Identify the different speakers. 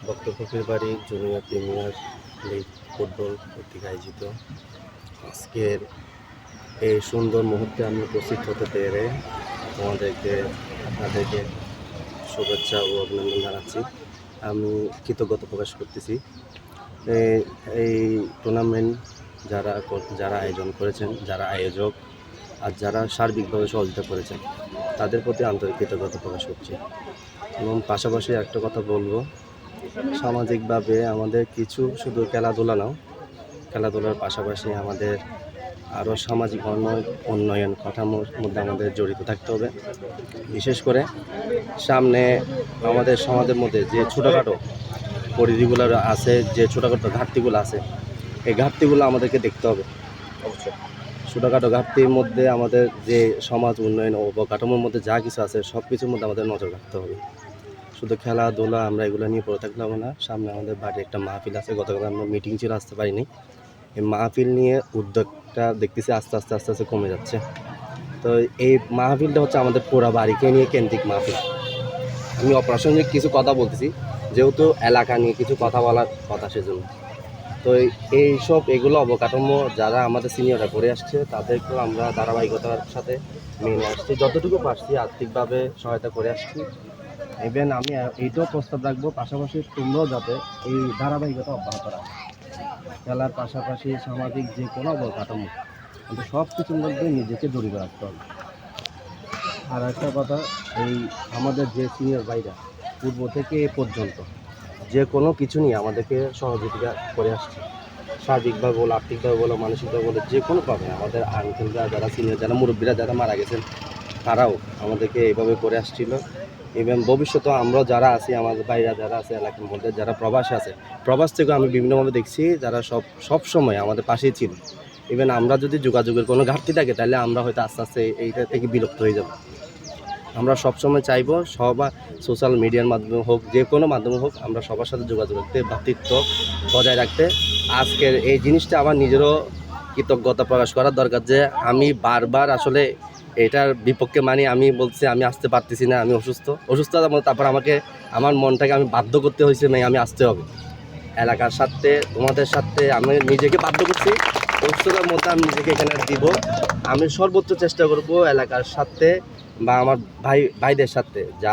Speaker 1: বক্তব্যের বাড়ি junior premier league football কর্তৃক আয়োজিত আজকের এই সুন্দর মুহূর্তে আমি উপস্থিত হতে পেরে আপনাদেরকে শুভেচ্ছা ও অভিনন্দন জানাচ্ছি। আমি কৃতজ্ঞতা প্রকাশ করতেছি এই টুর্নামেন্ট যারা আয়োজন করেছেন, যারা আয়োজক আর যারা সার্বিকভাবে সহযোগিতা করেছেন তাদের প্রতি আন্তরিক কৃতজ্ঞতা প্রকাশ করছি। এবং পাশাপাশি একটা কথা বলবো, সামাজিকভাবে আমাদের কিছু শুধু খেলাধুলার পাশাপাশি আমাদের আরও সামাজিক উন্নয়ন কাঠামোর মধ্যে আমাদের জড়িত থাকতে হবে। বিশেষ করে সামনে আমাদের সমাজের মধ্যে যে ছোটোখাটো পরিধিগুলো আছে, যে ছোটোখাটো ঘাটতিগুলো আছে, এই ঘাটতিগুলো আমাদেরকে দেখতে হবে। অবশ্যই ছোটোখাটো ঘাটতির মধ্যে আমাদের যে সমাজ উন্নয়ন ও অবকাঠামোর মধ্যে যা কিছু আছে সব কিছুর মধ্যে আমাদের নজর রাখতে হবে। শুধু খেলাধুলা আমরা এগুলো নিয়ে পড়ে থাকলে হবে না। সামনে আমাদের বাড়ির একটা মাহফিল আছে, গতকাল আমরা মিটিং ছিল, আসতে পারিনি। এই মাহফিল নিয়ে উদ্যোগটা দেখতেছি আস্তে আস্তে কমে যাচ্ছে। তো এই মাহফিলটা হচ্ছে আমাদের পুরা বাড়িকে নিয়ে কেন্দ্রিক মাহফিল। আমি অপ্রাসঙ্গিক কিছু কথা বলতেছি, যেহেতু এলাকা নিয়ে কিছু কথা বলার কথা, সেজন্য। তো এগুলো অবকাঠামো যারা আমাদের সিনিয়ররা করে আসছে তাদেরকেও আমরা ধারাবাহিকতার সাথে মেনে আসছি, যতটুকু পারছি আর্থিকভাবে সহায়তা করে আসছি। ইভেন আমি এইটাও প্রস্তাব রাখবো, পাশাপাশি তোমরাও যাতে এই ধারাবাহিকতা অব্যাহত রাখো। খেলার পাশাপাশি সামাজিক যে কোনো অবকাঠামো কিন্তু সব কিছুর মধ্যে নিজেকে জড়িত রাখতে হবে। আর একটা কথা, এই আমাদের যে সিনিয়র ভাইরা পূর্ব থেকে এ পর্যন্ত যে কোনো কিছু নিয়ে আমাদেরকে সহযোগিতা করে আসছে, সার্বিকভাবে বলো, আর্থিকভাবে বলো, মানসিকভাবে বলো, যে কোনোভাবে আমাদের আঙ্কেলরা যারা সিনিয়র, যারা মুরব্বীরা যারা মারা গেছেন, তারাও আমাদেরকে এইভাবে করে আসছিল। এবং ভবিষ্যতে আমরা যারা আছি, আমাদের বাইরা যারা আছে এলাকার মধ্যে, যারা প্রবাসে আছে, প্রবাস থেকেও আমি বিভিন্নভাবে দেখছি যারা সব সময় আমাদের পাশেই ছিল। ইভেন আমরা যদি যোগাযোগের কোনো ঘাটতি থাকে তাহলে আমরা হয়তো আস্তে আস্তে এইটা থেকে বিরক্ত হয়ে যাব। আমরা সবসময় চাইবো সোশ্যাল মিডিয়ার মাধ্যমে হোক, যে কোনো মাধ্যমে হোক, আমরা সবার সাথে যোগাযোগ রাখতে, ভ্রাতৃত্ব বজায় রাখতে। আজকের এই জিনিসটা আমার নিজেরও কৃতজ্ঞতা প্রকাশ করার দরকার যে আমি বারবার আসলে এটার বিপক্ষে আমি বলছি আমি আসতে পারতেছি না, আমি অসুস্থতার মধ্যে, তারপর আমার মনটাকে আমি বাধ্য করতে হয়েছে, আমি আসতে হবে এলাকার সাথে, তোমাদের সাথে আমি নিজেকে বাধ্য করছি। অসুস্থতার মধ্যে আমি নিজেকে এখানে দিব। আমি সর্বোচ্চ চেষ্টা করব এলাকার সাথে বা আমার ভাইদের সাথে, যা